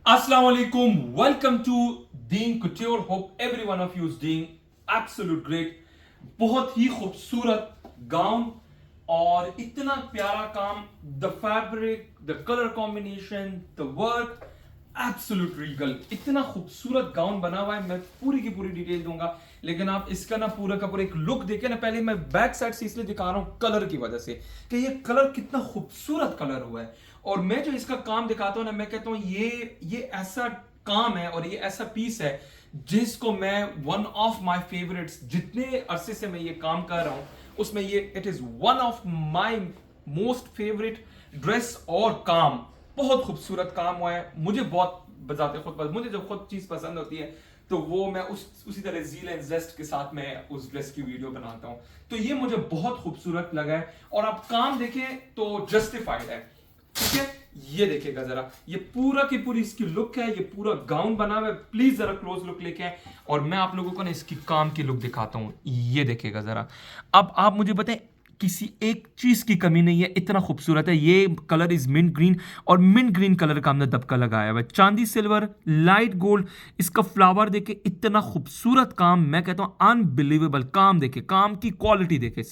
Assalamu alaikum. Welcome to Deen Couture. Hope every one of you is doing absolute great. बहुत ही खूबसूरत gown और इतना प्यारा काम, the fabric, the colour combination, the work, absolute Regal. इतना खूबसूरत gown बना हुआ है. मैं पूरी की पूरी डिटेल दूंगा, लेकिन आप इसका ना पूरा का पूरा एक लुक देखे ना. पहले मैं बैक साइड से इसलिए दिखा रहा हूं कलर की वजह से कि ये कलर कितना खूबसूरत कलर हुआ है. और मैं जो इसका काम दिखाता हूं ना, मैं कहता हूं ये ऐसा काम है और ये ऐसा पीस है जिसको मैं वन ऑफ माय फेवरेट्स, जितने अरसे से मैं ये काम कर रहा हूं उसमें ये it is one of my most favourite dress और काम. बहुत खूबसूरत काम हुआ है. मुझे बहुत बजाते खुद मुझे जब खुद चीज पसंद होती है तो वो मैं उसी तरह ज़ील एंड ज़ेस्ट के साथ मैं उस ड्रेस की वीडियो बनाता हूं. तो ये मुझे बहुत खूबसूरत लगा है और आप काम देखें तो जस्टिफाइड है. ठीक है, ये देखिएगा जरा, ये पूरा की पूरी इसकी लुक है. ये पूरा गाउन बना हुआ है. प्लीज जरा क्लोज लुक लेके आए और मैं आप लोगों को ना इसकी काम की लुक दिखाता हूं. ये देखिएगा जरा. अब आप मुझे बताएं, किसी एक चीज की कमी नहीं है. इतना खूबसूरत है. ये कलर इज मिंट ग्रीन और मिंट ग्रीन कलर का हमने दबका लगाया हुआ है. चांदी सिल्वर लाइट गोल्ड. इसका फ्लावर देखे, इतना खूबसूरत काम. मैं कहता हूं अनबिलीवेबल काम. देखे काम की क्वालिटी देखे.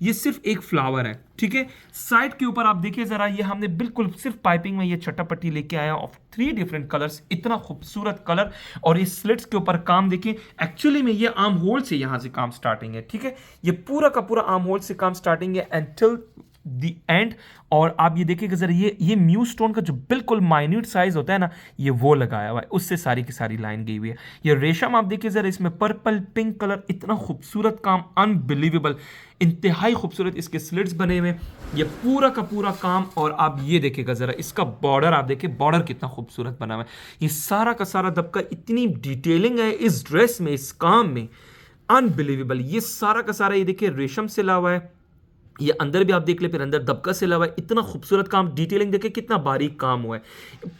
ये सिर्फ एक फ्लावर है. ठीक है, साइड के ऊपर आप देखिए जरा, ये हमने बिल्कुल सिर्फ पाइपिंग में ये चटापट्टी लेके आया ऑफ 3 डिफरेंट कलर्स. इतना खूबसूरत कलर. और ये स्लिट्स के ऊपर काम देखिए. एक्चुअली में ये आर्म होल से यहां से काम स्टार्टिंग है. ठीक है, ये पूरा का पूरा आर्म होल से काम स्टार्टिंग है एंटिल द एंड. और आप ये देखिएगा जरा, ये म्यू स्टोन का जो बिल्कुल माइन्यूट साइज होता है ना, ये वो लगाया हुआ है. उससे सारी की सारी लाइन गई हुई है. ये रेशम आप देखिए जरा, इसमें पर्पल पिंक कलर. इतना खूबसूरत काम, अनबिलीवेबल, इंतहाई खूबसूरत इसके स्लिट्स बने हुए. ये पूरा का पूरा काम. और आप ये देखिएगा जरा, इसका बॉर्डर आप देखिए, बॉर्डर कितना खूबसूरत बना हुआ है. ये सारा का सारा दबका, इतनी डिटेलिंग है इस ड्रेस में, इस काम में, अनबिलीवेबल. ये सारा का सारा ये देखिए रेशम से लगा हुआ है. ये अंदर भी आप देख ले, फिर अंदर दबका से लगा है. इतना खूबसूरत काम, डिटेलिंग देखिए कितना बारीक काम हुआ है.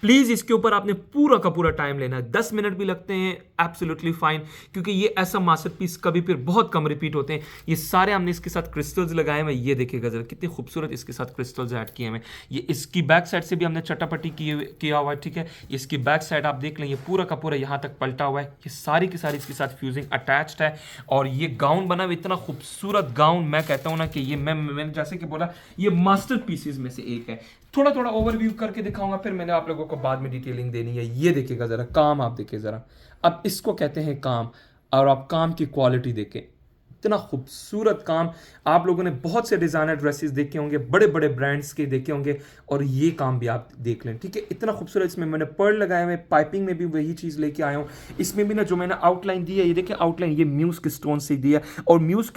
प्लीज इसके ऊपर आपने पूरा का पूरा टाइम लेना है. 10 मिनट भी लगते हैं एब्सोल्युटली फाइन, क्योंकि ये ऐसा मास्टरपीस कभी फिर बहुत कम रिपीट होते हैं. ये सारे हमने इसके साथ क्रिस्टल्स लगाए हुए. ये देखिएगा जरा, कितने खूबसूरत इसके साथ क्रिस्टल्स ऐड किए हुए. ये इसकी बैक साइड से भी हमने चटापट्टी किया हुआ है. ठीक है, इसकी बैक साइड आप देख लें, ये पूरा का पूरा यहाँ तक पलटा हुआ है. ये सारी की सारी इसके साथ फ्यूजिंग अटैच्ड है. और ये गाउन बना हुआ, इतना खूबसूरत गाउन. मैं कहता हूँ ना कि ये मैंने जैसे कि बोला, ये मास्टर पीसेस में से एक है. थोड़ा थोड़ा ओवरव्यू करके दिखाऊंगा, फिर मैंने आप लोगों को बाद में डिटेलिंग देनी है. ये देखिएगा जरा काम, आप देखिए जरा. अब इसको कहते हैं काम. और आप काम की क्वालिटी देखें, इतना खूबसूरत काम. आप लोगों ने बहुत से डिजाइनर ड्रेसेस देखे होंगे, बड़े बड़े ब्रांड्स के देखे होंगे, और ये काम भी आप देख लें. ठीक है, इतना खूबसूरत. इसमें मैंने पर्ल लगाए हुए, पाइपिंग में भी वही चीज़ लेके आया हूँ. इसमें भी ना जो मैंने आउटलाइन दी है, ये देखिए आउटलाइन, ये म्यूज के स्टोन से दी है. और म्यूज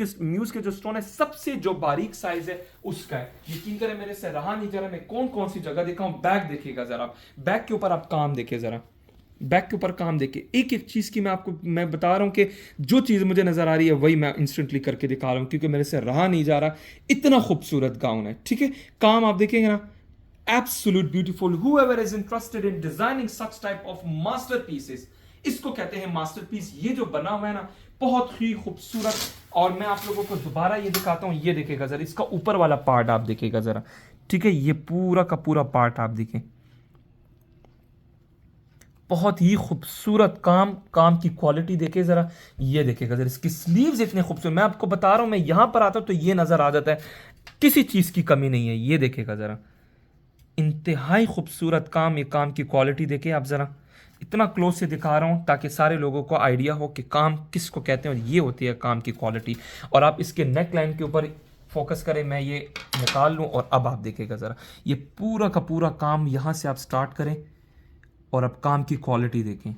के जो स्टोन है, सबसे जो बारीक साइज है उसका है. यकीन करें मेरे से रहा नहीं जा रहा, मैं कौन कौन सी जगह देखा हूँ. बैक देखिएगा जरा, बैक के ऊपर आप काम देखिए जरा, बैक के ऊपर काम देखिए. एक एक चीज़ की मैं बता रहा हूँ कि जो चीज़ मुझे नज़र आ रही है वही मैं इंस्टेंटली करके दिखा रहा हूँ, क्योंकि मेरे से रहा नहीं जा रहा. इतना खूबसूरत गाउन है. ठीक है, काम आप देखेंगे ना, absolute beautiful. Whoever is interested in designing such type of masterpieces, इसको कहते हैं मास्टरपीस. ये जो बना हुआ है ना, बहुत ही खूबसूरत. और मैं आप लोगों को दोबारा ये दिखाता हूँ. ये देखिएगा जरा, इसका ऊपर वाला पार्ट आप देखिएगा जरा. ठीक है, ये पूरा का पूरा पार्ट आप देखें, बहुत ही खूबसूरत काम. काम की क्वालिटी देखे जरा. ये देखेगा जरा, इसकी स्लीव्स इतने खूबसूरत. मैं आपको बता रहा हूं, मैं यहां पर आता हूं तो ये नजर आ जाता है, किसी चीज की कमी नहीं है. ये देखेगा जरा, इंतहाई खूबसूरत काम. ये काम की क्वालिटी देखे आप जरा. इतना क्लोज से दिखा रहा हूं ताकि सारे लोगों को आइडिया हो कि काम किसको कहते हैं, और ये होती है काम की क्वालिटी. और आप इसके नेक लाइन के ऊपर फोकस करें, मैं ये निकाल लूं. और अब आप देखेगा जरा, ये पूरा का पूरा काम यहां से आप स्टार्ट करें और अब काम की क्वालिटी देखें.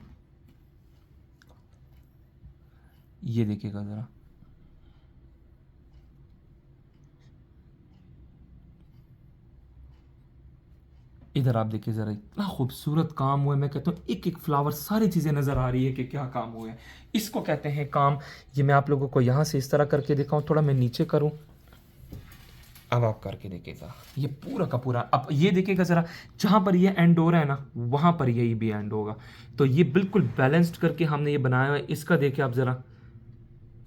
ये देखिएगा जरा, इधर आप देखिए जरा, इतना खूबसूरत काम हुआ है. मैं कहता हूँ एक एक फ्लावर, सारी चीज़ें नज़र आ रही है कि क्या काम हुआ है. इसको कहते हैं काम. ये मैं आप लोगों को यहाँ से इस तरह करके दिखाऊं. थोड़ा मैं नीचे करूँ, अब आप करके देखिएगा. ये पूरा का पूरा, अब ये देखिएगा जरा, जहाँ पर ये एंड हो रहा है ना, वहाँ पर यही भी एंड होगा. तो ये बिल्कुल बैलेंस्ड करके हमने ये बनाया है. इसका देखिए आप ज़रा.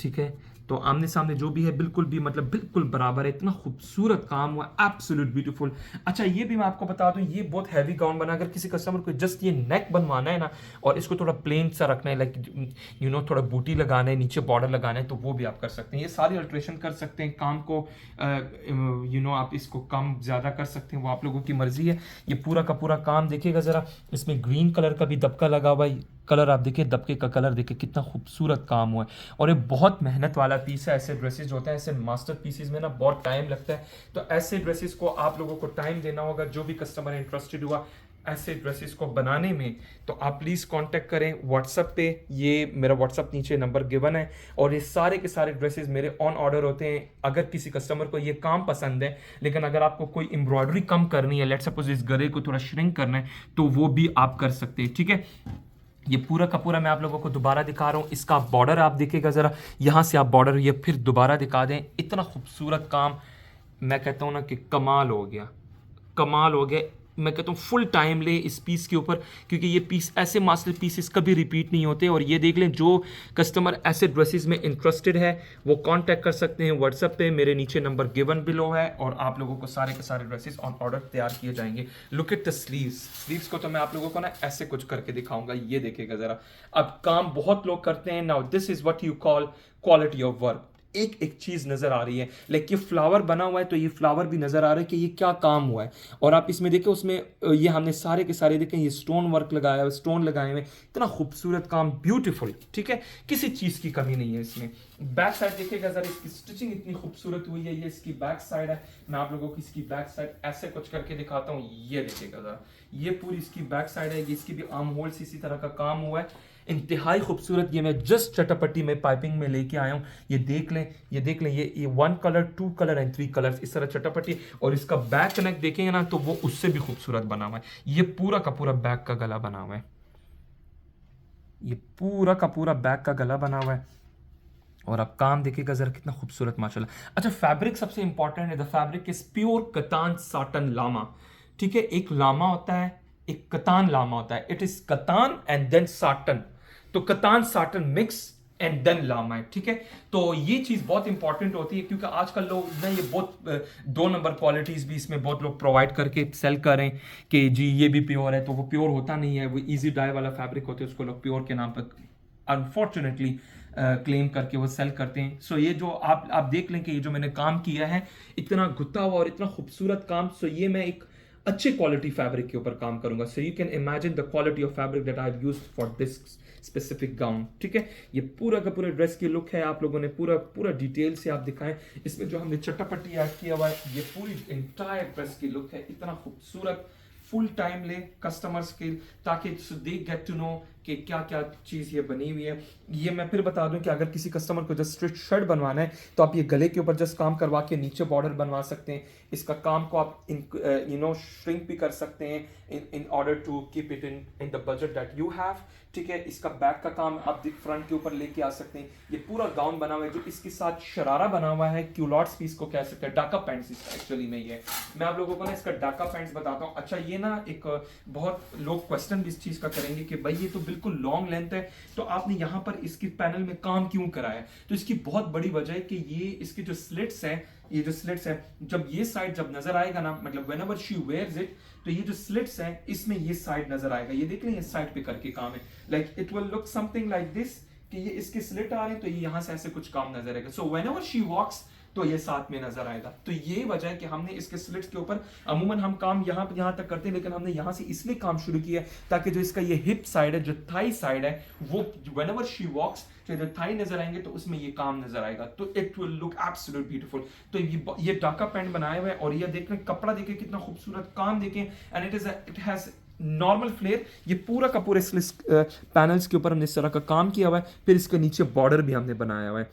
ठीक है, तो आमने सामने जो भी है बिल्कुल भी मतलब बिल्कुल बराबर है, इतना खूबसूरत काम हुआ, एब्सोल्यूट ब्यूटीफुल। अच्छा ये भी मैं आपको बता दूं, ये बहुत हैवी गाउन बना, अगर किसी कस्टमर को जस्ट ये नेक बनवाना है ना और इसको थोड़ा प्लेन सा रखना है, लाइक थोड़ा बूटी लगाना है, नीचे बॉर्डर लगाना है, तो वो भी आप कर सकते हैं। ये सारी अल्ट्रेशन कर सकते हैं, काम को आप इसको कम ज़्यादा कर सकते हैं, वो आप लोगों की मर्जी है। ये पूरा का पूरा काम देखिएगा ज़रा, इसमें ग्रीन कलर का भी दबका लगा हुआ है, कलर आप देखिए, दबके का कलर देखिए कितना खूबसूरत काम हुआ है। और ये बहुत मेहनत वाला पीस है। ऐसे ड्रेसेस होते हैं, ऐसे मास्टर पीसेस में ना बहुत टाइम लगता है, तो ऐसे ड्रेसेस को आप लोगों को टाइम देना होगा। जो भी कस्टमर इंटरेस्टेड हुआ ऐसे ड्रेसेस को बनाने में, तो आप प्लीज़ कांटेक्ट करें व्हाट्सएप पे, ये मेरा व्हाट्सएप नीचे नंबर गिवन है। और ये सारे के सारे ड्रेसेस मेरे ऑन ऑर्डर होते हैं। अगर किसी कस्टमर को ये काम पसंद है, लेकिन अगर आपको कोई एम्ब्रॉयडरी कम करनी है, लेट्स सपोज इस गले को थोड़ा श्रिंक करना है, तो वो भी आप कर सकते हैं, ठीक है। ये पूरा का पूरा मैं आप लोगों को दोबारा दिखा रहा हूँ। इसका बॉर्डर आप देखिएगा ज़रा, यहाँ से आप बॉर्डर ये फिर दोबारा दिखा दें, इतना खूबसूरत काम, मैं कहता हूँ ना कि कमाल हो गया, कमाल हो गया। मैं कहता हूँ फुल टाइम ले इस पीस के ऊपर, क्योंकि ये पीस ऐसे मास्टर पीसेस कभी रिपीट नहीं होते। और ये देख लें, जो कस्टमर ऐसे ड्रेसेस में इंटरेस्टेड है वो कांटेक्ट कर सकते हैं व्हाट्सएप पे, मेरे नीचे नंबर गिवन बिलो है, और आप लोगों को सारे के सारे ड्रेसेस ऑन ऑर्डर तैयार किए जाएंगे। लुक एट द स्लीव्स को तो मैं आप लोगों को ना ऐसे कुछ करके दिखाऊंगा, ये देखिएगा ज़रा। अब काम बहुत लोग करते हैं, now this is what you call quality of work. एक एक चीज नजर आ रही है, लाइक ये फ्लावर बना हुआ है, तो ये फ्लावर भी नजर आ रहा है कि ये क्या काम हुआ है। और आप इसमें देखें, उसमें ये हमने सारे के सारे देखें, ये स्टोन वर्क लगाया है, स्टोन लगाए हुए, इतना खूबसूरत काम, ब्यूटीफुल, ठीक है, किसी चीज की कमी नहीं है इसमें। बैक साइड देखिएगा जरा, इसकी स्टिचिंग इतनी खूबसूरत हुई है। ये इसकी बैक साइड है, मैं आप लोगों को इसकी बैक साइड ऐसे कुछ करके दिखाता हूँ, ये देखिएगा जरा, ये पूरी इसकी बैक साइड है। ये इसकी भी आर्म होल से इसी तरह का काम हुआ है, इंतहाई खूबसूरत। ये मैं जस्ट चटापट्टी में पाइपिंग में लेके आया हूँ, ये देख लें, ये देख लें, ये 1 कलर 2 कलर एंड 3 कलर इस तरह चटापट्टी। और इसका बैक नेक देखेंगे ना तो वो उससे भी खूबसूरत बना हुआ है। ये पूरा का पूरा बैक का गला बना हुआ है, ये पूरा का पूरा बैक का गला बना हुआ है। और आप काम देखिएगा जरा कितना खूबसूरत माशाल्लाह। अच्छा, फैब्रिक सबसे इंपॉर्टेंट है। The fabric is pure katan satin lama, ठीक है। एक लामा होता है, एक कतान लामा होता है। It is katan and then satin, तो katan satin mix and then lama है, ठीक है। तो ये चीज़ बहुत इंपॉर्टेंट होती है, क्योंकि आजकल लोग ना ये बहुत 2 नंबर क्वालिटीज़ भी इसमें बहुत लोग प्रोवाइड करके सेल करें कि जी ये भी प्योर है, तो वो प्योर होता नहीं है। वो इजी डाई वाला फैब्रिक होता है, उसको लोग प्योर के नाम पर अनफॉर्चुनेटली क्लेम करके वो सेल करते हैं। सो ये जो आप देख लें कि ये जो मैंने काम किया है, इतना गुत्ता हुआ और इतना खूबसूरत काम। सो ये मैं एक अच्छे क्वालिटी फैब्रिक के ऊपर काम करूंगा। So you can imagine the quality of fabric that I have used for this specific gown, ठीक है। ये पूरा का पूरा ड्रेस की लुक है, आप लोगों ने पूरा पूरा डिटेल से आप दिखाएं। इसमें जो हमने चटापट्टी ऐड किया हुआ है, ये पूरी इंटायर ड्रेस की लुक है, इतना खूबसूरत। फुल टाइम ले कस्टमर्स के, ताकि दे गेट टू नो कि क्या क्या चीज़ ये बनी हुई है। ये मैं फिर बता दूं कि अगर किसी कस्टमर को जस्ट स्ट्रिट शर्ट बनवाना है, तो आप ये गले के ऊपर जस्ट काम करवा के नीचे बॉर्डर बनवा सकते हैं। इसका काम को आप श्रिंक भी कर सकते हैं in order to keep it in the budget that you have, ठीक है। इसका बैक का काम आप फ्रंट के ऊपर लेके आ सकते हैं। ये पूरा गाउन बना हुआ है, जो इसके साथ शरारा बना हुआ है, क्यूलॉट्स भी इसको कह सकते हैं, डाका पैंट्स इसका एक्चुअली में ये। मैं आप लोगों को ना इसका डाका पैंट्स बताता हूँ। अच्छा, ये ना एक बहुत लोग क्वेश्चन भी इस चीज़ का करेंगे कि भाई ये तो बिल्कुल लॉन्ग लेंथ है, तो आपने यहाँ पर इसके पैनल में काम क्यों कराया। तो इसकी बहुत बड़ी वजह है कि ये इसके जो स्लिट्स हैं, ये जो स्लिट्स है, जब ये साइड जब नजर आएगा ना, मतलब व्हेनेवर शी वेयर्स इट, तो ये जो स्लिट्स हैं इसमें ये साइड नजर आएगा। ये देख लें, इस साइड पे करके काम है, like it will look something like this, कि ये इसके स्लिट आ रहे हैं, तो ये यहाँ से ऐसे कुछ काम नजर आएगा। सो व्हेनेवर शी वॉक्स, तो ये साथ में नजर आएगा। तो ये वजह है कि हमने इसके स्लिट्स के ऊपर, अमूमन हम काम यहाँ तक करते हैं, लेकिन हमने यहाँ से इसलिए काम शुरू किया ताकि जो इसका ये हिप साइड है, जो थाई साइड है, वो व्हेनेवर शी वॉक्स, तो जो थाई नजर आएंगे तो उसमें ये काम नजर आएगा, तो it will look absolute beautiful. तो ये डाका पैंट बनाया हुआ है, और ये देख रहे कपड़ा देखें कितना खूबसूरत, काम देखें, and it has normal flair. ये पूरा का पूरा पैनल्स के ऊपर हमने इस तरह का काम किया हुआ है। फिर इसके नीचे बॉर्डर भी हमने बनाया हुआ है,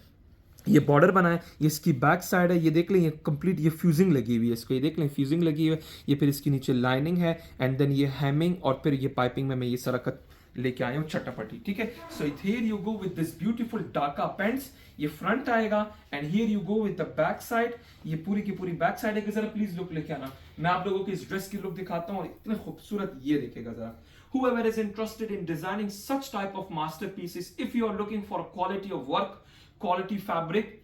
ये बॉर्डर बना है, ये इसकी बैक साइड है। ये देख लें, ये कंप्लीट ये फ्यूजिंग लगी हुई है इसको, ये देख लें फ्यूजिंग लगी हुई है। ये फिर इसके नीचे लाइनिंग है, एंड देन ये हेमिंग, और फिर ये पाइपिंग में मैं ये सारा लेके आया हूँ चटापटी, ठीक है। So here you go with this beautiful डाका पैंट्स, ये फ्रंट आएगा, and here you go with the back side, ये पूरी की पूरी बैक साइड है। जरा प्लीज लुक लेके आना, मैं आप लोगों को इस ड्रेस की लुक दिखाता हूँ, और इतने खूबसूरत ये देखेगा जरा। Whoever is interested in designing such type of masterpieces, if you are looking for quality of work, quality fabric,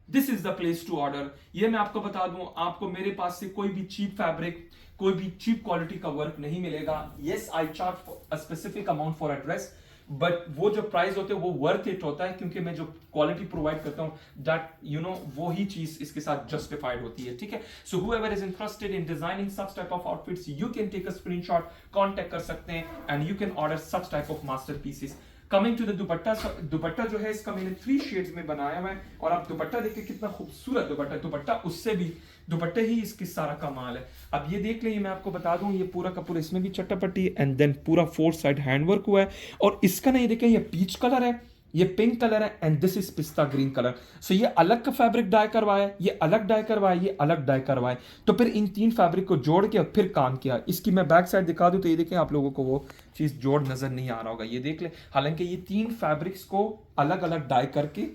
this is the place to order. ये मैं आपको बता दूं, आपको मेरे पास से कोई भी चीप फैब्रिक, कोई भी चीप क्वालिटी का वर्क नहीं मिलेगा। Yes, I charge a specific amount for a dress, but वो जो प्राइस होते हैं वो वर्थ इट होता है, क्योंकि मैं जो क्वालिटी प्रोवाइड करता हूं दैट वो ही चीज इसके साथ जस्टिफाइड होती है, ठीक है। So whoever is interested in designing such type of outfits, you can take a screenshot, contact कर सकते हैं and you can order such type of masterpieces. Coming to the dupatta, dupatta जो है इसका मैंने 3 शेड्स में बनाया हुआ है, और आप दुपट्टा देखिए कितना खूबसूरत दुपट्टा उससे भी दुपट्टे ही इसकी सारा कमाल है। अब ये देख लें, मैं आपको बता दूं, ये पूरा का पूरा इसमें भी चट्टापट्टी एंड देन पूरा 4 साइड हैंडवर्क हुआ है, और इसका ना ये देखें, ये पीच कलर है, ये पिंक कलर है एंड दिस इज पिस्ता ग्रीन कलर। सो ये अलग का फैब्रिक डाई करवाया, ये अलग डाई करवाया, ये अलग डाई करवाए, तो फिर इन 3 फैब्रिक को जोड़ के फिर काम किया। इसकी मैं बैक साइड दिखा दूं तो ये देखें, आप लोगों को वो चीज जोड़ नजर नहीं आ रहा होगा, ये देख ले। हालांकि ये 3 फैब्रिक्स को अलग अलग डाई करके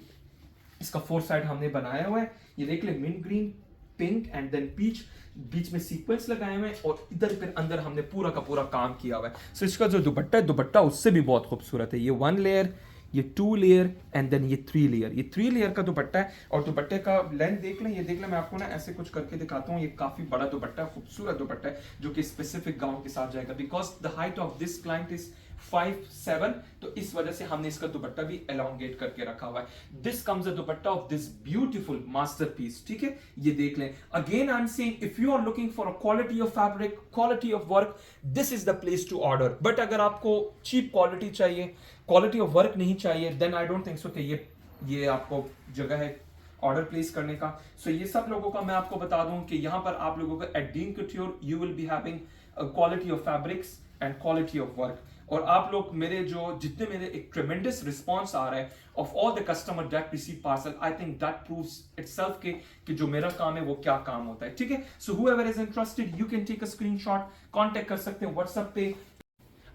इसका 4 साइड हमने बनाया हुआ है। ये देख ले, mint green, pink and then peach, बीच में सीक्वेंस लगाए हुए हैं, और इधर फिर अंदर हमने पूरा का पूरा काम किया हुआ है। सो इसका जो दुपट्टा उससे भी बहुत खूबसूरत है। ये 1 लेयर, ये 2 लेयर एंड देन ये 3 लेयर, ये 3 लेयर का दुपट्टा है। और दुपट्टे का लेंथ देख लें, ये देख लें, मैं आपको ना ऐसे कुछ करके दिखाता हूँ। ये काफी बड़ा दुपट्टा है, खूबसूरत दुपट्टा है, जो कि स्पेसिफिक गाउन के साथ जाएगा, because the height of this client is 5'7", तो इस वजह से हमने इसका दुपट्टा भी एलोंगेट करके रखा हुआ है। This comes a dupatta of this beautiful masterpiece, ठीक है। ये देख लें, again I am saying, if you are looking for a quality of fabric, quality of work, this is the place to order. But अगर आपको चीप क्वालिटी चाहिए, quality of work नहीं चाहिए, then I don't think so कि ये आपको जगह है ऑर्डर प्लेस करने का। सो ये सब लोगों का मैं आपको बता दूं कि यहाँ पर आप लोगों को एट डीन कट्योर you will be having quality of fabrics and quality of work. और आप लोग मेरे जितने मेरे एक ट्रेमेंडस रिस्पॉन्स आ रहा है of all the customer that receive parcel, I think that proves itself कि जो मेरा काम है वो क्या काम होता है, ठीक है। So whoever is interested, you can take a screenshot, contact कर सकते हैं व्हाट्सएप पे।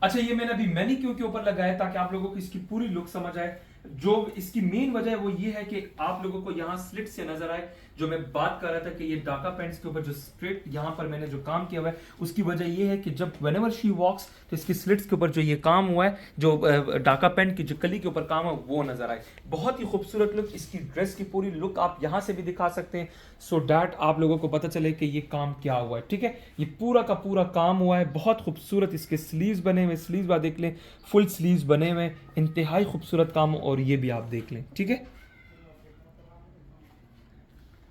अच्छा, ये मैंने अभी मैनीक्योर के ऊपर लगाया ताकि आप लोगों को इसकी पूरी लुक समझ आए। जो इसकी मेन वजह है वो ये है कि आप लोगों को यहाँ स्लिट से नजर आए। जो मैं बात कर रहा था कि ये डाका पैंट्स के ऊपर जो स्ट्रेट यहाँ पर मैंने जो काम किया हुआ है, उसकी वजह ये है कि जब व्हेनेवर शी वॉक्स तो इसकी स्लिट्स के ऊपर जो ये काम हुआ है, जो डाका पैंट की जो कली के ऊपर काम है, वो नजर आए। बहुत ही खूबसूरत लुक, इसकी ड्रेस की पूरी लुक आप यहाँ से भी दिखा सकते हैं, सो डैट आप लोगों को पता चले कि ये काम क्या हुआ है, ठीक है। ये पूरा का पूरा काम हुआ है, बहुत खूबसूरत इसके स्लीव्स बने हुए, स्लीव्स आप देख लें, फुल स्लीव्स बने हुए, इंतहाई खूबसूरत काम, और ये भी आप देख लें, ठीक है।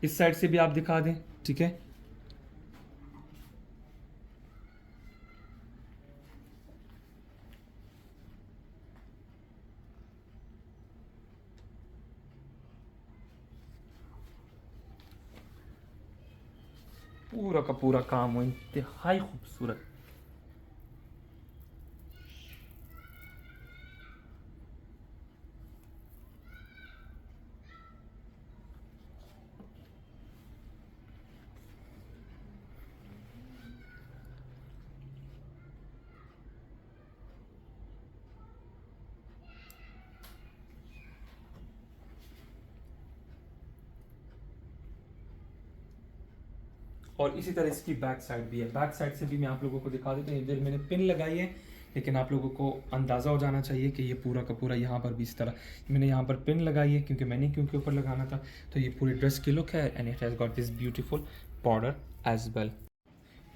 इस साइड से भी आप दिखा दें, ठीक है। पूरा का पूरा काम हुआ, इंतहाई खूबसूरत। और इसी तरह इसकी बैक साइड भी है, बैक साइड से भी मैं आप लोगों को दिखा देता हूँ। इधर मैंने पिन लगाई है, लेकिन आप लोगों को अंदाज़ा हो जाना चाहिए कि ये पूरा का पूरा यहाँ पर भी इस तरह मैंने यहाँ पर पिन लगाई है, क्योंकि मैंने क्योंकि ऊपर लगाना था। तो ये पूरी ड्रेस की लुक है and it has got this beautiful border as well.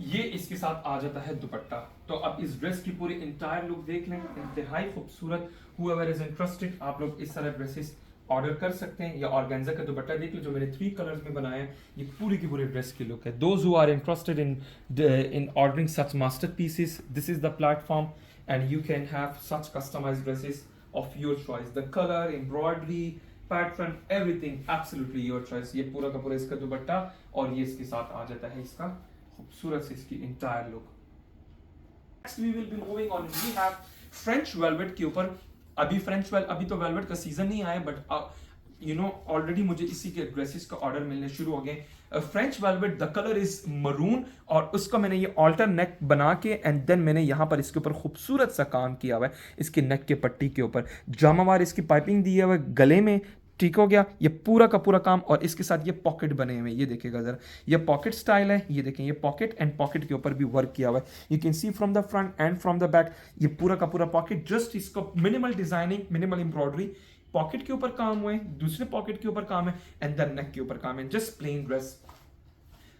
ये इसके साथ आ जाता है दुपट्टा। तो अब इस ड्रेस की पूरी इंटायर लुक देख लें, इंतहाई खूबसूरत। हूएवर इज इंटरेस्टेड, आप लोग इस तरह ड्रेसेस ऑर्डर कर सकते हैं, या ऑर्गेन्जा का दुपट्टा देख लो जो मैंने 3 कलर्स में बनाया है। ये पूरी की पूरी ड्रेस की लुक है। Those who are interested in ordering such masterpieces, this is the platform and you can have such customized dresses of your choice. The color, embroidery, pattern, everything absolutely your choice. ये पूरा का पूरा इसका दुपट्टा, और ये इसके साथ आ जाता है इसका खूबसूरत से इसकी entire look. Next we will be moving on. We have French velvet के ऊपर। अभी तो वेलवेट का सीजन नहीं आया, बट ऑलरेडी मुझे इसी के ड्रेसेस का ऑर्डर मिलने शुरू हो गए। French velvet, the colour is maroon, और उसका मैंने ये ऑल्टर नेक बना के एंड देन मैंने यहाँ पर इसके ऊपर खूबसूरत सा काम किया हुआ है। इसकी नेक के पट्टी के ऊपर जामावार इसकी पाइपिंग दी हुआ है, गले में ठीक हो गया ये पूरा का पूरा काम। और इसके साथ ये पॉकेट बने हुए, ये देखिएगा जरा, ये पॉकेट स्टाइल है। ये देखें, ये पॉकेट एंड पॉकेट के ऊपर भी वर्क किया हुआ है। You can see from the front end from the back, ये पूरा का पूरा पॉकेट। जस्ट इसको minimal designing, minimal embroidery pocket के ऊपर काम हुआ है, दूसरे पॉकेट के ऊपर काम है, एंड देन नेक के ऊपर काम है, just plain dress.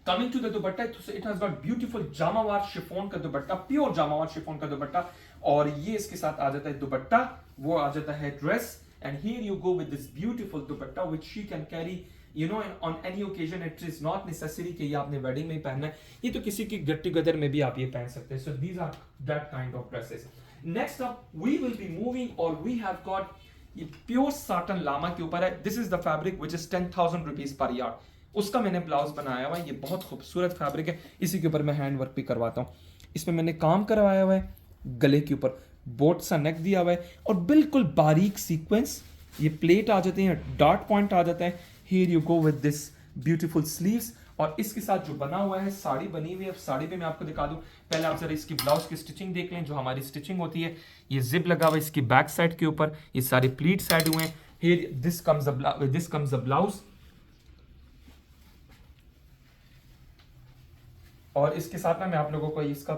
Coming to the dupatta, it has got beautiful jamawar chiffon का दुपट्टा, प्योर जामावार शिफॉन का दुपट्टा, और ये इसके साथ आ जाता है दुपट्टा, वो आ जाता है dress, and here you go with this beautiful dupatta which she can carry on any occasion. It is not necessary कि ये आपने वेडिंग में ही पहनना है, ये तो किसी की गेट टुगेदर में भी आप ये पहन सकते हैं। So these are that kind of dresses. Next up we will be moving, और वी हैव गॉट ये प्योर साटन लामा के ऊपर है। This is the fabric which is 10,000 rupees per yard. उसका मैंने ब्लाउज बनाया हुआ है, ये बहुत खूबसूरत फैब्रिक है, इसी के ऊपर मैं हैंड वर्क भी करवाता हूँ। इसमें मैंने काम करवाया हुआ है, गले के ऊपर बोट सा नेक दिया हुआ है, और बिल्कुल बारीक सीक्वेंस, ये प्लेट आ जाते हैं, डॉट पॉइंट आ जाता है। Here you go with this beautiful sleeves, और इसके साथ जो बना हुआ है साड़ी बनी हुई है। अब साड़ी पे मैं आपको दिखा दूं, पहले आप जरा इसकी ब्लाउज की स्टिचिंग देख लें, जो हमारी स्टिचिंग होती है। ये जिप लगा हुआ है इसकी बैक साइड के ऊपर, ये सारे प्लीट्स ऐड हुए हैं। Here this comes the blouse, और इसके साथ ना मैं आप लोगों को इसका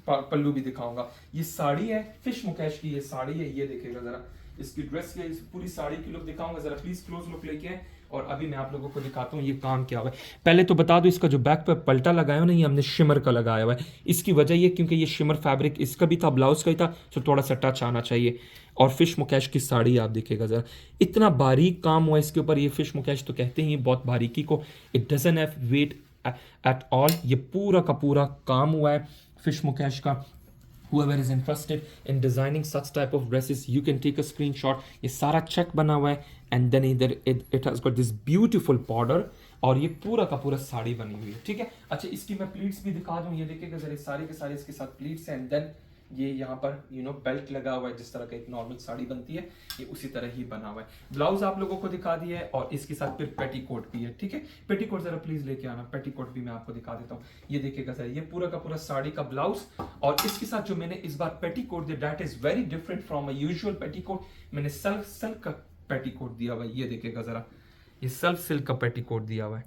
पल्लू भी दिखाऊंगा। ये साड़ी है, फिश मुकेश की ये साड़ी है, ये देखिएगा जरा इसकी ड्रेस की पूरी साड़ी की लुक दिखाऊंगा, जरा प्लीज क्लोज लुक लेके आए, और अभी मैं आप लोगों को दिखाता हूँ ये काम क्या हुआ है। पहले तो बता दो, इसका जो बैक पे पल्टा लगाया हुआ ना, ये हमने शिमर का लगाया हुआ है। इसकी वजह ये क्योंकि ये शिमर फैब्रिक इसका भी था, ब्लाउज का ही था, तो थोड़ा सा टच आना चाहिए। और फिश मुकेश की साड़ी आप देखिएगा जरा, इतना बारीक काम हुआ है इसके ऊपर। ये फिश मुकेश तो कहते हैं ये बहुत बारीकी को, it doesn't have weight at all. ये पूरा का पूरा काम हुआ है फिश मुकेश का। Whoever is interested in designing such type of dresses, you can take a screenshot. ये सारा चेक बना हुआ है, and then इधर it has got this beautiful border, और ये पूरा का पूरा साड़ी बनी हुई है, ठीक है। अच्छा, इसकी मैं प्लीट्स भी दिखा दूं, ये देखिएगा जरा, सारे के सारे इसके साथ प्लीट्स हैं, एंड देन ये यहाँ पर बेल्ट लगा हुआ है, जिस तरह का एक नॉर्मल साड़ी बनती है, ये उसी तरह ही बना हुआ है। ब्लाउज आप लोगों को दिखा दिया है, और इसके साथ फिर पेटीकोट भी है, ठीक है। पेटीकोट जरा प्लीज लेके आना, पेटीकोट भी मैं आपको दिखा देता हूँ। ये देखिएगा सर, ये पूरा का पूरा साड़ी का ब्लाउज, और इसके साथ जो मैंने इस बार पेटीकोट दिया, that is very different from a usual petticoat. मैंने सिल्क का पेटीकोट दिया हुआ है, ये देखिएगा जरा, ये सिल्क का पेटीकोट दिया हुआ है,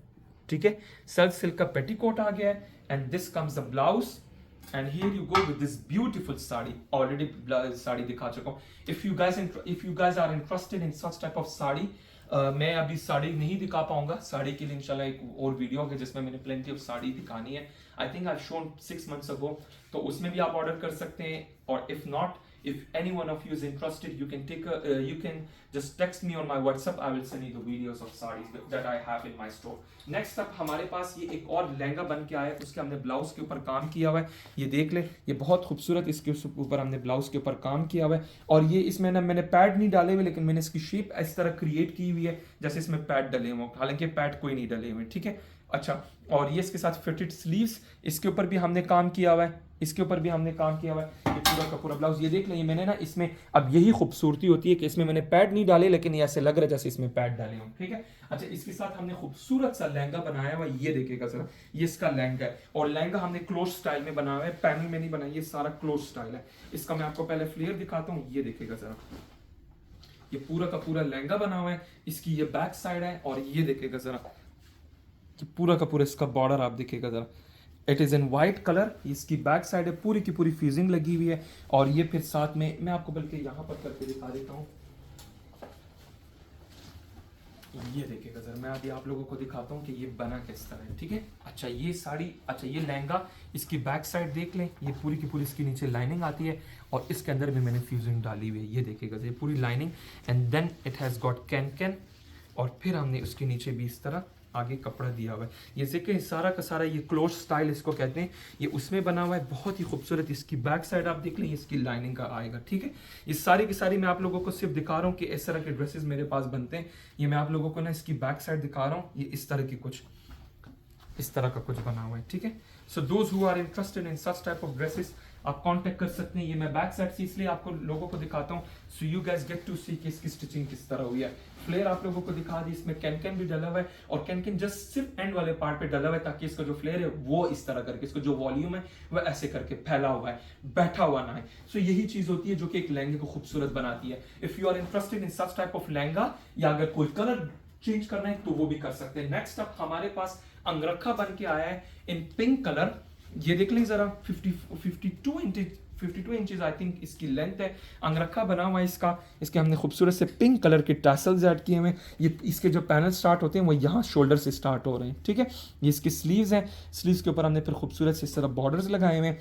ठीक है। सिल्क का पेटीकोट आ गया है, and this comes the blouse, and here you go with this beautiful sari. already sari दिखा चुका हूँ। if you guys are interested in such type of sari, मैं अभी साड़ी नहीं दिखा पाऊंगा, साड़ी के लिए इंशाल्लाह एक और वीडियो होगा जिसमें मैंने plenty of साड़ी दिखानी है। I think I've shown 6 months ago, तो उसमें भी आप ऑर्डर कर सकते हैं, और if not, if any one of you is interested, you can just text me on my WhatsApp. I will send you the videos of sarees that I have in my store. Next up हमारे पास ये एक और लहंगा बन के आया है, उसके हमने ब्लाउज के ऊपर काम किया हुआ है, ये देख ले, ये बहुत खूबसूरत, इसके ऊपर हमने ब्लाउज के ऊपर काम किया हुआ है। और ये इसमें ना मैंने पैड नहीं डाले हुए, लेकिन मैंने इसकी शेप इस तरह क्रिएट की हुई है जैसे इसमें पैड डले हुए, हालांकि पैड कोई नहीं डले हुए, ठीक है। अच्छा, और ये इसके साथ फिटेड स्लीव्स, इसके ऊपर भी हमने काम किया हुआ है, इसके ऊपर भी हमने काम किया हुआ है। ये पूरा का पूरा ब्लाउज, ये देख लें, मैंने ना इसमें, अब यही खूबसूरती होती है कि इसमें मैंने पैड नहीं डाले, लेकिन ये ऐसे लग रहा है जैसे इसमें पैड डाले हों, ठीक है। अच्छा, इसके साथ हमने खूबसूरत सा लहंगा बनाया हुआ, ये देखिएगा जरा, ये इसका लहंगा है, और लहंगा हमने क्लोज स्टाइल में बनाया है, पैनल में नहीं बनाया, ये सारा क्लोज स्टाइल है। इसका मैं आपको पहले फ्लेयर दिखाता हूँ, ये देखिएगा जरा, ये पूरा का पूरा लहंगा बना हुआ है, इसकी ये बैक साइड है, और ये देखिएगा जरा, ये पूरा का पूरा इसका बॉर्डर आप देखिएगा जरा, it is in white colour, इसकी बैक साइड है, पूरी की पूरी फ्यूजिंग लगी हुई है। और ये फिर साथ में मैं आपको बल्कि यहाँ पर करके दिखा देता हूँ, ये देखिएगा जरा, मैं अभी आप लोगों को दिखाता हूँ कि ये बना किस तरह है, ठीक है। अच्छा, ये साड़ी, अच्छा ये लहंगा, इसकी बैक साइड देख लें, ये पूरी की पूरी इसके नीचे लाइनिंग आती है, और इसके अंदर भी मैंने फ्यूजिंग डाली हुई है, ये देखिएगा ये पूरी lining, and then it has got can, और फिर हमने उसके नीचे भी इस तरह आगे कपड़ा दिया हुआ है। ये देखिए सारा का सारा ये क्लोज स्टाइल इसको कहते हैं, ये उसमें बना हुआ है, बहुत ही खूबसूरत। इसकी बैक साइड आप देख लें, इसकी लाइनिंग का आएगा, ठीक है। ये सारी की सारी मैं आप लोगों को सिर्फ दिखा रहा हूँ कि इस तरह के ड्रेसेस मेरे पास बनते हैं। ये मैं आप लोगों को ना इसकी बैक साइड दिखा रहा हूँ, ये इस तरह की कुछ, इस तरह का कुछ बना हुआ है, ठीक है। So those who are interested in such type of dresses, आप कांटेक्ट कर सकते हैं। ये मैं बैक साइड से इसलिए आपको लोगों को दिखाता हूँ, so you guys get to see कि इसकी स्टिचिंग किस तरह हुई है। फ्लेयर आप लोगों को दिखा दी, इसमें कैन भी डला हुआ है, और कैन जस्ट सिर्फ एंड वाले पार्ट पे डला हुआ है, ताकि इसका जो फ्लेयर है वो इस तरह करके, इसका जो वॉल्यूम है वो ऐसे करके फैला हुआ है, बैठा हुआ ना है। सो यही चीज होती है जो कि एक लहंगे को खूबसूरत बनाती है। If you are interested in such type of lehenga, या अगर कोई कलर चेंज करना है तो वो भी कर सकते हैं। नेक्स्ट अप हमारे पास अंगरखा बन के आया है इन पिंक कलर, ये देख लें जरा, 52 इंच 52 इंचेस आई थिंक इसकी लेंथ है। अंगरखा बना हुआ है इसका, इसके हमने खूबसूरत से पिंक कलर के टैसल्स ऐड किए हुए हैं। ये इसके जो पैनल स्टार्ट होते हैं वो यहाँ शोल्डर से स्टार्ट हो रहे हैं, ठीक है। ये इसकी स्लीव्स हैं, स्लीव्स के ऊपर हमने फिर खूबसूरत से इस तरह बॉर्डर्स लगाए हुए हैं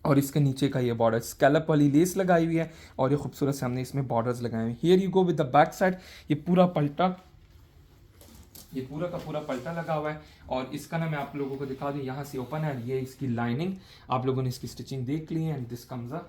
और इसके नीचे का ये बॉर्डर स्कैलप वाली लेस लगाई हुई है और ये खूबसूरत से हमने इसमें बॉर्डर्स लगाए हुए हैं। Here you go with the back side, ये पूरा पलटा, ये पूरा का पूरा पलटा लगा हुआ है और इसका ना मैं आप लोगों को दिखा दूं, यहाँ से ओपन है, ये इसकी लाइनिंग, आप लोगों ने इसकी स्टिचिंग देख ली है एंड दिस कम्स अ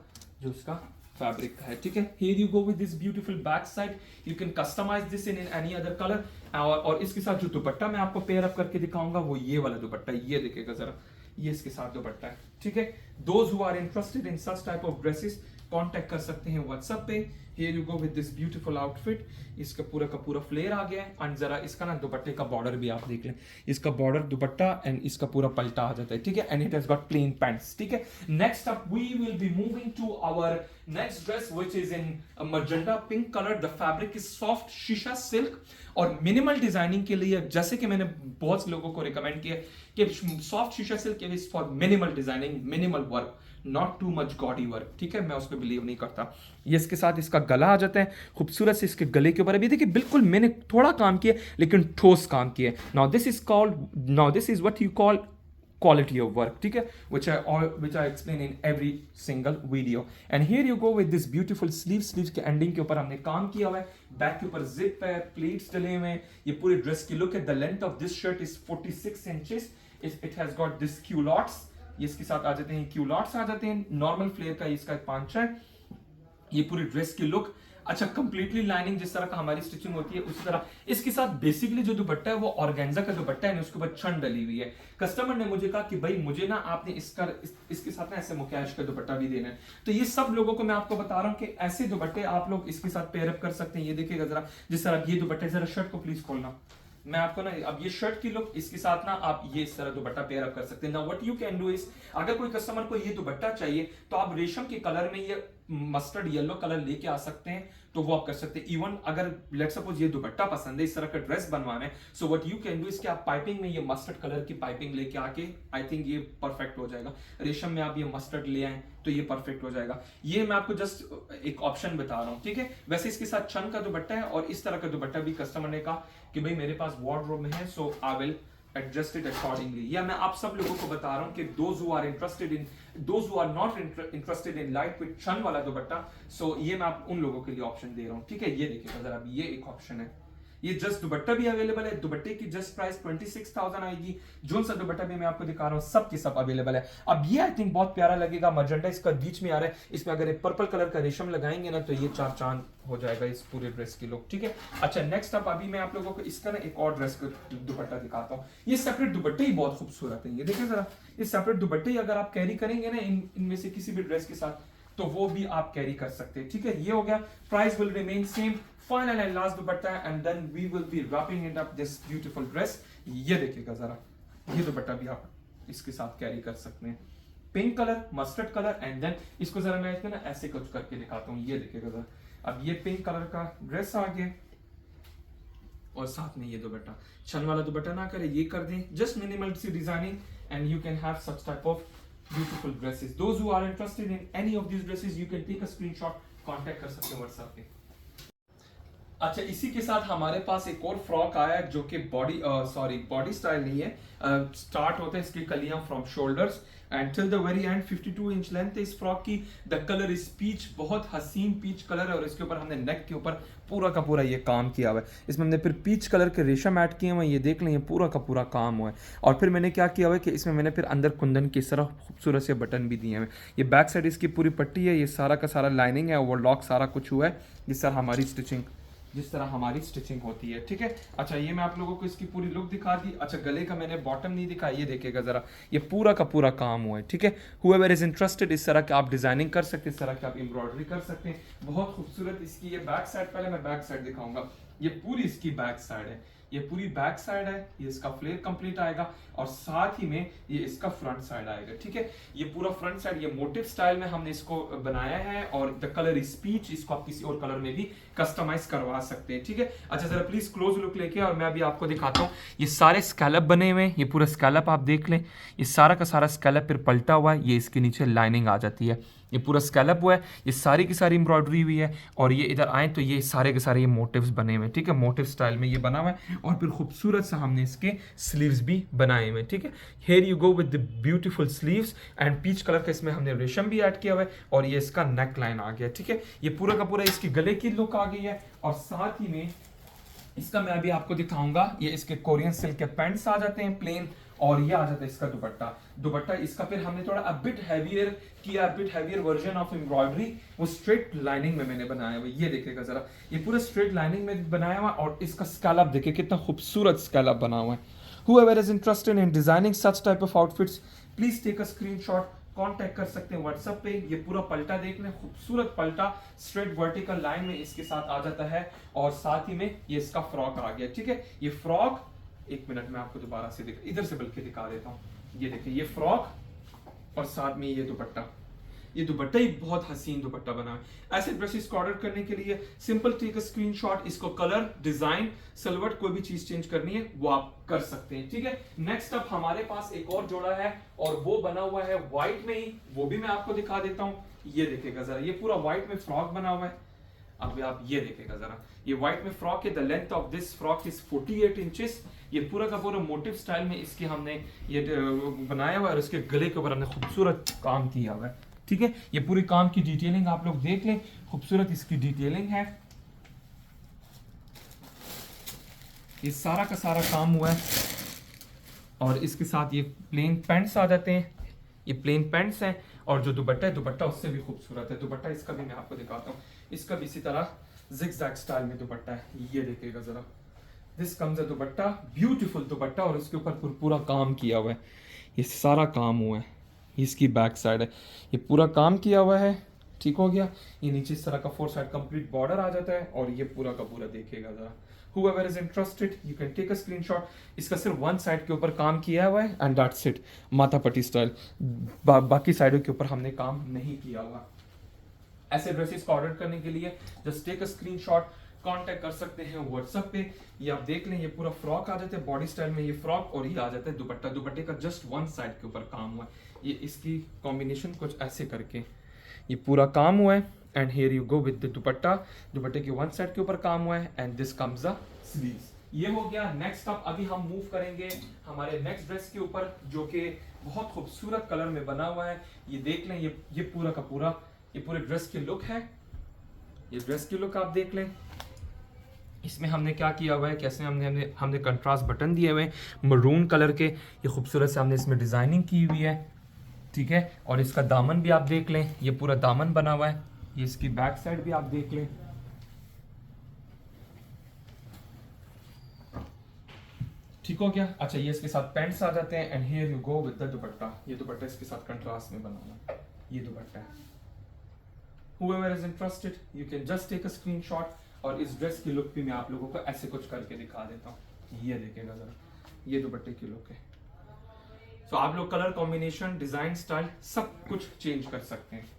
जो इसका फैब्रिक का है, ठीक है। Here you go with this beautiful back side, you can customise this in any other colour. और इसके साथ जो दुपट्टा मैं आपको पेयर अप करके दिखाऊंगा वो ये वाला दुपट्टा, ये देखिएगा जरा, ये इसके साथ दुपट्टा है, ठीक है। Those who are interested in such type of dresses contact कर सकते हैं व्हाट्सएप पे। Here you go with this beautiful outfit, इसका पूरा का पूरा फ्लेयर आ गया है एंड जरा इसका ना दुपट्टे का बॉर्डर भी आप देख लें, इसका बॉर्डर दुपट्टा एंड इसका पूरा पलटा आ जाता है, ठीक है। And it has got plain pants, ठीक है। Next up we will be moving to our next dress which is in magenta pink colour. The fabric is soft sheesha silk और मिनिमल डिजाइनिंग के लिए, जैसे कि मैंने बहुत से लोगों को रिकमेंड किया कि soft sheesha silk is for minimal designing, minimal work, not too much gaudy work, ठीक है। मैं उस पर बिलीव नहीं करता। ये इसके साथ इसका गला आ जाता है खूबसूरत से, इसके गले के ऊपर अभी देखिए बिल्कुल मैंने थोड़ा काम किया लेकिन ठोस काम किया। Now this is called, now this is what you call quality of work, ठीक है, which I explain in every single video. And here you go with this beautiful sleeves के ending के ऊपर हमने काम किया हुआ है, बैक के ऊपर जिप है, प्लेट्स डले हुए हैं, ये पूरी ड्रेस की लुक है। The length of this shirt is 46 inches, it has got this culottes, ये इसके साथ आ जाते हैं, क्यूलॉट्स आ जाते हैं, नॉर्मल फ्लेयर का इसका पांचा है। ये पूरी ड्रेस की लुक, अच्छा कंप्लीटली लाइनिंग जिस तरह का हमारी स्टिचिंग होती है उसी तरह इसके साथ बेसिकली जो दुपट्टा है वो ऑर्गेन्जा का दुपट्टा है, उसके ऊपर छन डली हुई है। कस्टमर ने मुझे कहा कि भाई मुझे ना आपने इसके साथ ना ऐसे मुकैश का दुपट्टा भी देना है, तो ये सब लोगों को मैं आपको बता रहा हूँ कि ऐसे दुपट्टे आप लोग इसके साथ पेयर अप कर सकते हैं। ये देखिएगा जरा, जिस तरह ये दुपट्टे, जरा शर्ट को प्लीज खोलना, मैं आपको ना अब ये शर्ट की लुक इसके साथ ना आप ये इस तरह दुपट्टा पेयर अप कर सकते हैं। Now what you can do is, अगर कोई कस्टमर को ये दुपट्टा चाहिए तो आप रेशम के कलर में ये मस्टर्ड येलो कलर लेके आ सकते हैं, तो वो आप कर सकते हैं। इवन अगर लेट सपोज ये दुपट्टा पसंद है, इस तरह का ड्रेस बनवाना है, so what you can do is कि आप पाइपिंग में ये मस्टर्ड कलर की पाइपिंग लेके आके आई थिंक ये परफेक्ट हो जाएगा। रेशम में आप ये मस्टर्ड ले आए तो ये परफेक्ट हो जाएगा। ये मैं आपको जस्ट एक ऑप्शन बता रहा हूँ, ठीक है। वैसे इसके साथ छन का दुपट्टा है और इस तरह का दुपट्टा भी कस्टमर ने कहा कि भाई मेरे पास वार्डरोब में है, so I will adjust it accordingly। या मैं आप सब लोगों को बता रहा हूं कि those who are not interested in light weight छन वाला दुपट्टा, सो ये मैं आप उन लोगों के लिए ऑप्शन दे रहा हूं, ठीक है। ये देखिएगा जरा, ये एक ऑप्शन है, ये जस्ट दुपट्टा भी अवेलेबल है, दुपट्टे की जस्ट प्राइस 26,000 आएगी। जो सा दुपट्टा भी मैं आपको दिखा रहा हूँ सब के सब अवेलेबल है। अब ये आई थिंक बहुत प्यारा लगेगा, मजेंटा इसका बीच में आ रहा है, इसमें अगर एक पर्पल कलर का रेशम लगाएंगे ना तो ये चार चांद हो जाएगा इस पूरे ड्रेस की लुक, ठीक है। अच्छा नेक्स्ट अप अभी मैं आप लोगों को इसका ना एक और ड्रेस का दुपट्टा दिखाता हूँ। ये सेपरेट दुपट्टे ही बहुत खूबसूरत है, ये देखिए जरा, ये सेपरेट दुपट्टे ही अगर आप कैरी करेंगे ना इनमें से किसी भी ड्रेस के साथ तो वो भी आप कैरी कर सकते हैं, ठीक है। ये हो गया, price will remain same. Final and last dupatta and then we will be wrapping it up this beautiful dress. ये देखिएगा जरा, ये दुपट्टा भी आप इसके साथ कैरी कर सकते हैं, pink colour, mustard colour and then इसको जरा मैं इसमें ना ऐसे कुछ करके दिखाता हूँ। ये देखिएगा जरा, अब ये पिंक कलर का ड्रेस आ गया और साथ में ये दुपट्टा, छन वाला दुपट्टा ना करें, ये कर दें, जस्ट मिनिमल सी designing and you can have such type of beautiful dresses. Those who are interested in any of these dresses, you can take a screenshot, contact कर सकते हैं WhatsApp पे। अच्छा इसी के साथ हमारे पास एक और फ्रॉक आया है जो कि बॉडी स्टाइल नहीं है, स्टार्ट होता है इसकी कलियां from shoulders and till the very and. 52 inch length है इस फ्रॉक की। द कलर इज पीच, बहुत हसीन पीच कलर है और इसके ऊपर हमने नेक के ऊपर पूरा का पूरा ये काम किया हुआ है। इसमें हमने फिर पीच कलर के रेशम ऐड किए हुए हैं, ये देख लें, ये पूरा का पूरा काम हुआ है। और फिर मैंने क्या किया हुआ है कि इसमें मैंने फिर अंदर कुंदन की इस तरह खूबसूरत से बटन भी दिए हुए। ये बैक साइड इसकी पूरी पट्टी है, ये सारा का सारा लाइनिंग है, ओवरलॉक सारा कुछ हुआ है, जिस तरह हमारी स्टिचिंग होती है, ठीक है। अच्छा ये मैं आप लोगों को इसकी पूरी लुक दिखा दी। अच्छा गले का मैंने बॉटम नहीं दिखाया, ये देखिएगा जरा, ये पूरा का पूरा काम हुआ है, ठीक है। whoever is interested इस तरह के आप डिजाइनिंग कर सकते हैं, इस तरह के आप एम्ब्रॉयडरी कर सकते हैं, बहुत खूबसूरत इसकी ये बैक साइड, पहले मैं बैक साइड दिखाऊंगा। ये पूरी इसकी बैक साइड है, ये पूरी बैक साइड है, ये इसका फ्लेयर कंप्लीट आएगा और साथ ही में ये इसका फ्रंट साइड आएगा, ठीक है। ये पूरा फ्रंट साइड ये मोटिव स्टाइल में हमने इसको बनाया है और द कलर इज पीच, इसको आप किसी और कलर में भी कस्टमाइज करवा सकते हैं, ठीक है। अच्छा जरा प्लीज क्लोज लुक लेके और मैं अभी आपको दिखाता हूँ। ये सारे स्कैलप बने हुए हैं, ये पूरा स्कैलप आप देख लें, ये सारा का सारा स्कैलप फिर पलटा हुआ है, ये इसके नीचे लाइनिंग आ जाती है, ये पूरा स्कैलप हुआ है, ये सारी की सारी एम्ब्रॉयडरी हुई है, और ये इधर आए तो ये सारे के सारे ये मोटिव्स बने हुए हैं, ठीक है, मोटिव स्टाइल में ये बना हुआ है, और फिर खूबसूरत सा हमने इसके स्लीव्स भी बनाए हुए हैं, ठीक है। Here you go with the beautiful sleeves, and peach colour का इसमें हमने रेशम भी ऐड किया हुआ है, और ये इसका नेक लाइन आ गया, ठीक है। ये पूरा का पूरा इसकी गले की लुक आ गई है, और साथ ही में इसका मैं अभी आपको दिखाऊंगा, ये इसके कोरियन सिल्क के पैंट्स आ जाते हैं प्लेन, और ये आ जाता है इसका दुपट्टा। दुपट्टा इसका फिर हमने थोड़ा अबिट हैवियर किया, a bit heavier version of embroidery, वो स्ट्रेट लाइनिंग में मैंने बनाया हुआ, ये देखिएगा जरा, ये पूरा स्ट्रेट लाइनिंग में बनाया हुआ, और इसका स्कैलप देखिए कितना खूबसूरत स्कैलप बना हुआ है। Whoever is interested in designing such type of outfits, please take a screenshot, contact कर सकते हैं व्हाट्सएप पे। ये पूरा पलटा देख लें, खूबसूरत पलटा स्ट्रेट वर्टिकल लाइन में इसके साथ आ जाता है, और साथ ही में ये इसका फ्रॉक आ गया, ठीक है। ये फ्रॉक, एक मिनट में आपको दोबारा से इधर से बल्कि दिखा देता हूँ, ये देखिए ये फ्रॉक, और साथ में ये दुपट्टा, ये दुपट्टा ही बहुत हसीन दुपट्टा बना है। ऐसे ड्रेसेस को ऑर्डर करने के लिए सिंपल टेक अ स्क्रीनशॉट, इसको कलर, डिजाइन, सिलवट, कोई भी चीज चेंज करनी है वो आप कर सकते हैं, ठीक है। नेक्स्ट अप हमारे पास एक और जोड़ा है, और वो बना हुआ है व्हाइट में ही, वो भी मैं आपको दिखा देता हूँ। ये देखिएगा जरा, ये पूरा व्हाइट में फ्रॉक बना हुआ है। अब आप ये देखिएगा जरा, ये व्हाइट में फ्रॉक है, the length of this frock is 48 inches. ये पूरा का पूरा मोटिव स्टाइल में इसके हमने ये बनाया हुआ है, और इसके गले के ऊपर हमने खूबसूरत काम किया हुआ है, ठीक है। ये पूरी काम की डिटेलिंग आप लोग देख लें, खूबसूरत इसकी डिटेलिंग है, ये सारा का सारा काम हुआ है, और इसके साथ ये प्लेन पैंट्स आ जाते हैं, ये प्लेन पैंट्स हैं, और जो दुपट्टा है, दुपट्टा उससे भी खूबसूरत है। दुपट्टा इसका भी मैं आपको दिखाता हूँ, इसका भी इसी तरह जिगजैग स्टाइल में दुपट्टा है, ये देखिएगा जरा, this comes a dupatta, beautiful दुपट्टा, और उसके ऊपर पूरा काम किया हुआ है, ये सारा काम हुआ है, इसकी बैक साइड है, ये पूरा काम किया हुआ है, ठीक हो गया। ये नीचे इस तरह का 4 साइड कंप्लीट बॉर्डर आ जाता है, और ये पूरा का पूरा देखिएगा जरा। Whoever is interested, you can take a screenshot. इसका सिर्फ वन साइड के ऊपर काम किया हुआ है, एंड दैट्स इट, माथा पट्टी स्टाइल, बाकी साइडों के ऊपर हमने काम नहीं किया हुआ। ऐसे ड्रेसेस को ऑर्डर करने के लिए just take a screenshot, contact कर सकते हैं व्हाट्सएप पे। ये आप देख लें, ये पूरा फ्रॉक आ जाता है बॉडी स्टाइल में, ये फ्रॉक, और ये आ जाता है दुपट्टा, दुपट्टे का जस्ट वन साइड के ऊपर काम हुआ है, ये इसकी कॉम्बिनेशन कुछ ऐसे करके ये पूरा काम हुआ है, and here you go with the दुपट्टा, दुपट्टे के वन साइड के ऊपर काम हुआ है, and this comes the sleeves. ये हो गया। नेक्स्ट अप अभी हम मूव करेंगे हमारे नेक्स्ट ड्रेस के ऊपर, जो कि बहुत खूबसूरत कलर में बना हुआ है। ये देख लें, ये पूरा का पूरा ये पूरे ड्रेस की लुक है, ये ड्रेस की लुक आप देख लें। इसमें हमने क्या किया हुआ है, कैसे हमने कंट्रास्ट बटन दिए हुए हैं मरून कलर के, ये खूबसूरत से हमने इसमें डिजाइनिंग की हुई है, ठीक है। और इसका दामन भी आप देख लें, ये पूरा दामन बना हुआ है, ये इसकी बैक साइड भी आप देख लें, ठीक हो गया। अच्छा, ये इसके साथ पैंट्स आ जाते हैं, and here you go with the दुपट्टा, ये दुपट्टा इसके साथ कंट्रास्ट में बना हुआ है, ये दुपट्टा है। Whoever is interested, you can just take a screenshot, और इस ड्रेस की लुक भी मैं आप लोगों को ऐसे कुछ करके दिखा देता हूँ, ये देखिएगा जरा, ये दुपट्टे की लुक है। तो आप लोग कलर कॉम्बिनेशन, डिजाइन, स्टाइल सब कुछ चेंज कर सकते हैं।